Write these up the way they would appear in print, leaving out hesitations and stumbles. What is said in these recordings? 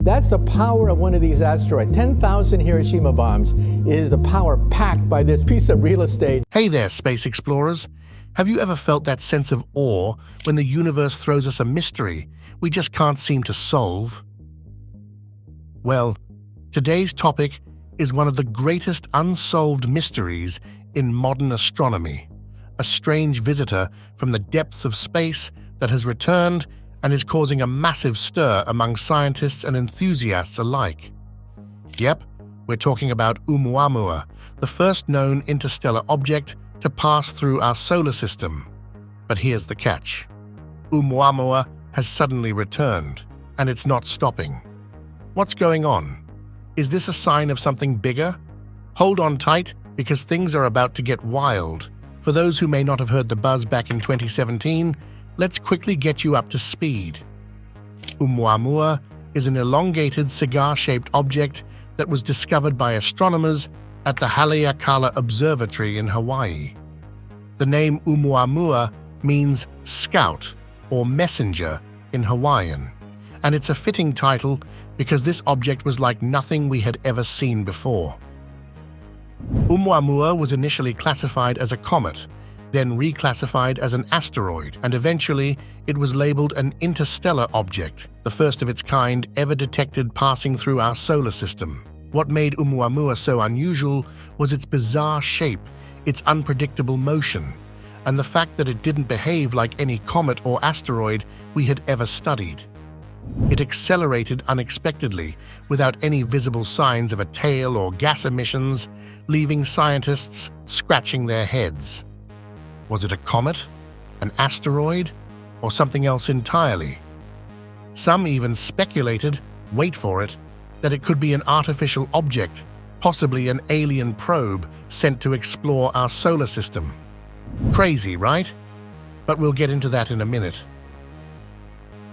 That's the power of one of these asteroids. 10,000 Hiroshima bombs is the power packed by this piece of real estate. Hey there, space explorers. Have you ever felt that sense of awe when the universe throws us a mystery we just can't seem to solve? Well, today's topic is one of the greatest unsolved mysteries in modern astronomy, a strange visitor from the depths of space that has returned and is causing a massive stir among scientists and enthusiasts alike. Yep, we're talking about Oumuamua, the first known interstellar object to pass through our solar system. But here's the catch. Oumuamua has suddenly returned, and it's not stopping. What's going on? Is this a sign of something bigger? Hold on tight, because things are about to get wild. For those who may not have heard the buzz back in 2017, let's quickly get you up to speed. Oumuamua is an elongated cigar-shaped object that was discovered by astronomers at the Haleakala Observatory in Hawaii. The name Oumuamua means scout or messenger in Hawaiian, and it's a fitting title because this object was like nothing we had ever seen before. Oumuamua was initially classified as a comet, then reclassified as an asteroid, and eventually it was labeled an interstellar object, the first of its kind ever detected passing through our solar system. What made Oumuamua so unusual was its bizarre shape, its unpredictable motion, and the fact that it didn't behave like any comet or asteroid we had ever studied. It accelerated unexpectedly, without any visible signs of a tail or gas emissions, leaving scientists scratching their heads. Was it a comet, an asteroid, or something else entirely? Some even speculated, wait for it, that it could be an artificial object, possibly an alien probe sent to explore our solar system. Crazy, right? But we'll get into that in a minute.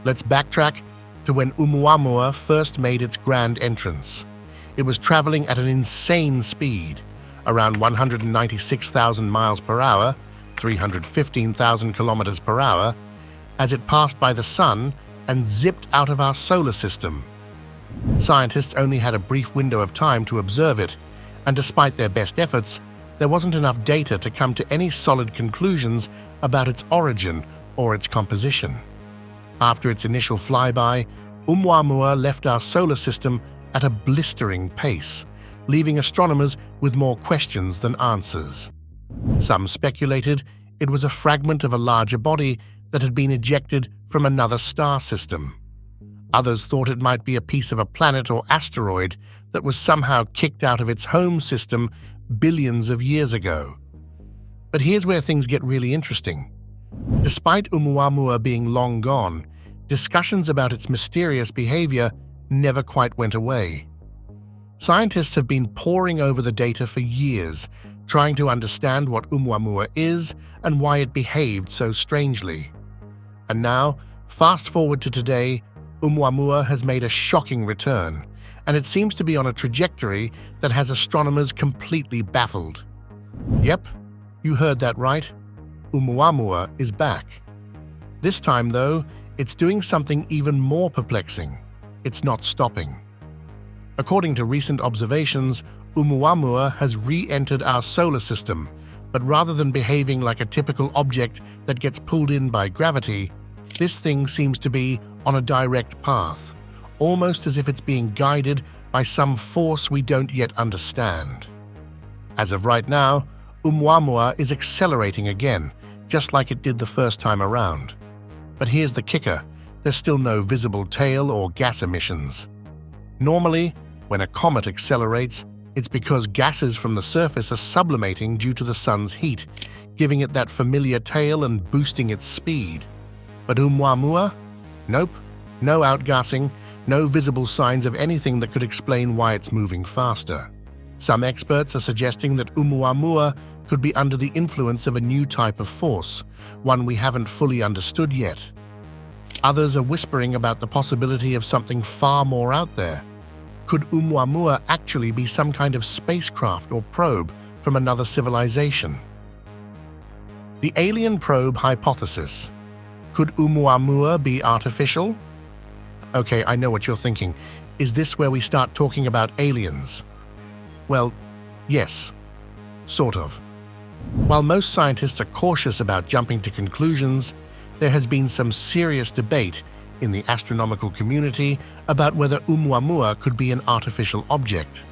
Let's backtrack to when Oumuamua first made its grand entrance. It was traveling at an insane speed, around 196,000 miles per hour, 315,000 kilometers per hour, as it passed by the Sun and zipped out of our solar system. Scientists only had a brief window of time to observe it, and despite their best efforts, there wasn't enough data to come to any solid conclusions about its origin or its composition. After its initial flyby, Oumuamua left our solar system at a blistering pace, leaving astronomers with more questions than answers. Some speculated it was a fragment of a larger body that had been ejected from another star system. Others thought it might be a piece of a planet or asteroid that was somehow kicked out of its home system billions of years ago. But here's where things get really interesting. Despite Oumuamua being long gone, discussions about its mysterious behavior never quite went away. Scientists have been poring over the data for years, trying to understand what Oumuamua is and why it behaved so strangely. And now, fast forward to today, Oumuamua has made a shocking return, and it seems to be on a trajectory that has astronomers completely baffled. Yep, you heard that right. Oumuamua is back. This time, though, it's doing something even more perplexing. It's not stopping. According to recent observations, Oumuamua has re-entered our solar system, but rather than behaving like a typical object that gets pulled in by gravity, this thing seems to be on a direct path, almost as if it's being guided by some force we don't yet understand. As of right now, Oumuamua is accelerating again, just like it did the first time around. But here's the kicker, there's still no visible tail or gas emissions. Normally, when a comet accelerates, it's because gases from the surface are sublimating due to the sun's heat, giving it that familiar tail and boosting its speed. But Oumuamua? Nope, no outgassing, no visible signs of anything that could explain why it's moving faster. Some experts are suggesting that Oumuamua could be under the influence of a new type of force, one we haven't fully understood yet. Others are whispering about the possibility of something far more out there. Could Oumuamua actually be some kind of spacecraft or probe from another civilization? The alien probe hypothesis. Could Oumuamua be artificial? Okay, I know what you're thinking. Is this where we start talking about aliens? Well, yes, sort of. While most scientists are cautious about jumping to conclusions, there has been some serious debate in the astronomical community about whether Oumuamua could be an artificial object.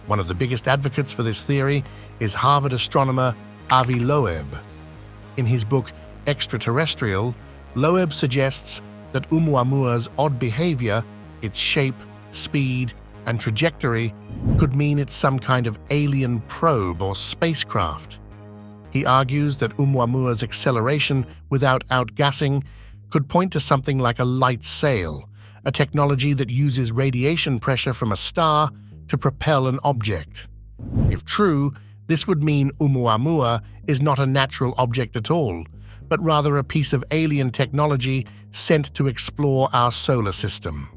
One of the biggest advocates for this theory is Harvard astronomer Avi Loeb. In his book Extraterrestrial, Loeb suggests that Oumuamua's odd behavior, its shape, speed, and trajectory could mean it's some kind of alien probe or spacecraft. He argues that Oumuamua's acceleration without outgassing could point to something like a light sail, a technology that uses radiation pressure from a star to propel an object. If true, this would mean Oumuamua is not a natural object at all, but rather a piece of alien technology sent to explore our solar system.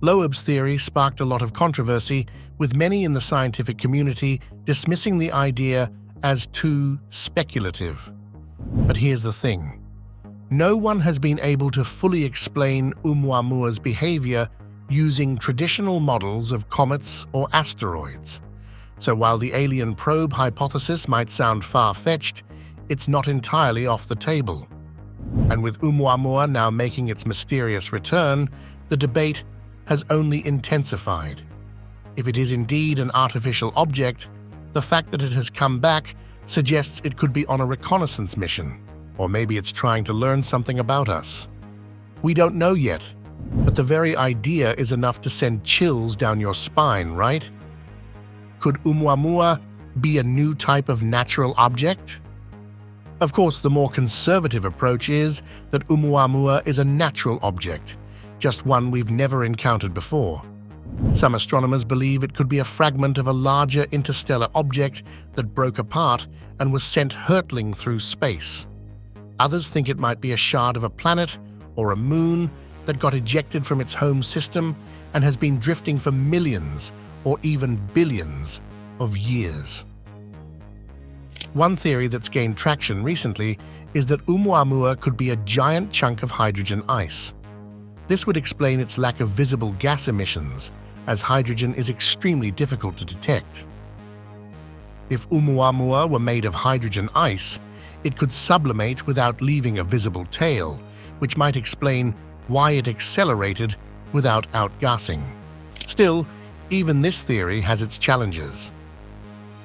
Loeb's theory sparked a lot of controversy, with many in the scientific community dismissing the idea as too speculative. But here's the thing. No one has been able to fully explain Oumuamua's behavior using traditional models of comets or asteroids. So while the alien probe hypothesis might sound far-fetched, it's not entirely off the table. And with Oumuamua now making its mysterious return, the debate has only intensified. If it is indeed an artificial object, the fact that it has come back suggests it could be on a reconnaissance mission, or maybe it's trying to learn something about us. We don't know yet, but the very idea is enough to send chills down your spine, right? Could Oumuamua be a new type of natural object? Of course, the more conservative approach is that Oumuamua is a natural object, just one we've never encountered before. Some astronomers believe it could be a fragment of a larger interstellar object that broke apart and was sent hurtling through space. Others think it might be a shard of a planet or a moon that got ejected from its home system and has been drifting for millions or even billions of years. One theory that's gained traction recently is that Oumuamua could be a giant chunk of hydrogen ice. This would explain its lack of visible gas emissions, as hydrogen is extremely difficult to detect. If Oumuamua were made of hydrogen ice, it could sublimate without leaving a visible tail, which might explain why it accelerated without outgassing. Still, even this theory has its challenges.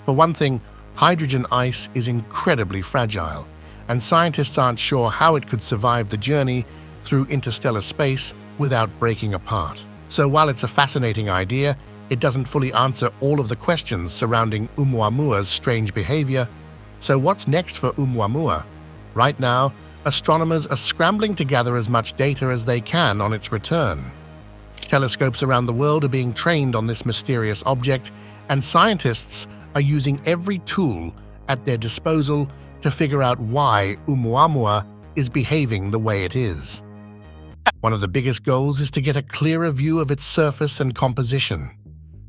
For one thing, hydrogen ice is incredibly fragile, and scientists aren't sure how it could survive the journey through interstellar space without breaking apart. So while it's a fascinating idea, it doesn't fully answer all of the questions surrounding Oumuamua's strange behavior. So what's next for Oumuamua? Right now, astronomers are scrambling to gather as much data as they can on its return. Telescopes around the world are being trained on this mysterious object, and scientists are using every tool at their disposal to figure out why Oumuamua is behaving the way it is. One of the biggest goals is to get a clearer view of its surface and composition.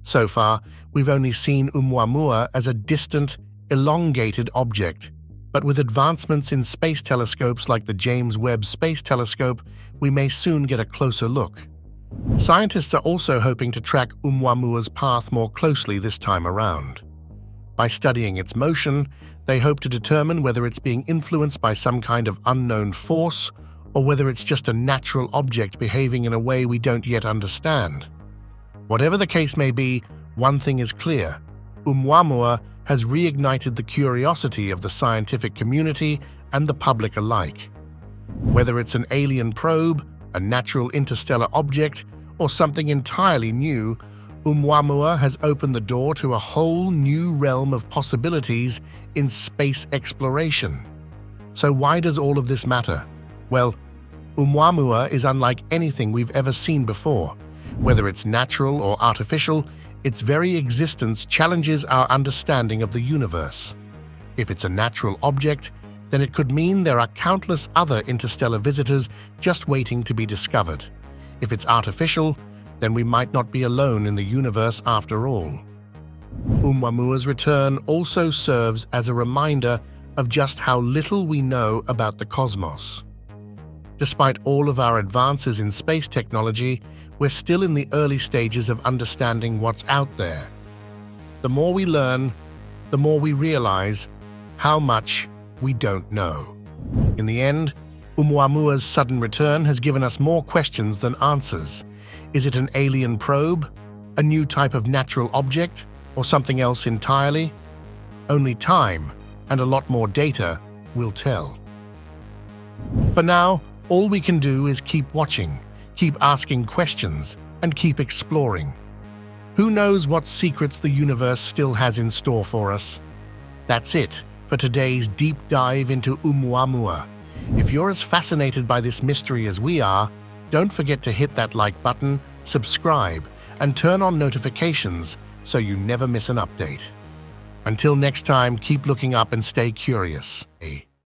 So far, we've only seen Oumuamua as a distant, elongated object, but with advancements in space telescopes like the James Webb Space Telescope, we may soon get a closer look. Scientists are also hoping to track Oumuamua's path more closely this time around. By studying its motion, they hope to determine whether it's being influenced by some kind of unknown force or whether it's just a natural object behaving in a way we don't yet understand. Whatever the case may be, one thing is clear: Oumuamua has reignited the curiosity of the scientific community and the public alike. Whether it's an alien probe, a natural interstellar object, or something entirely new, Oumuamua has opened the door to a whole new realm of possibilities in space exploration. So why does all of this matter? Well, Oumuamua is unlike anything we've ever seen before. Whether it's natural or artificial, its very existence challenges our understanding of the universe. If it's a natural object, then it could mean there are countless other interstellar visitors just waiting to be discovered. If it's artificial, then we might not be alone in the universe after all. Oumuamua's return also serves as a reminder of just how little we know about the cosmos. Despite all of our advances in space technology, we're still in the early stages of understanding what's out there. The more we learn, the more we realize how much we don't know. In the end, Oumuamua's sudden return has given us more questions than answers. Is it an alien probe, a new type of natural object, or something else entirely? Only time and a lot more data will tell. For now, all we can do is keep watching, keep asking questions, and keep exploring. Who knows what secrets the universe still has in store for us? That's it for today's deep dive into Oumuamua. If you're as fascinated by this mystery as we are, don't forget to hit that like button, subscribe, and turn on notifications so you never miss an update. Until next time, keep looking up and stay curious.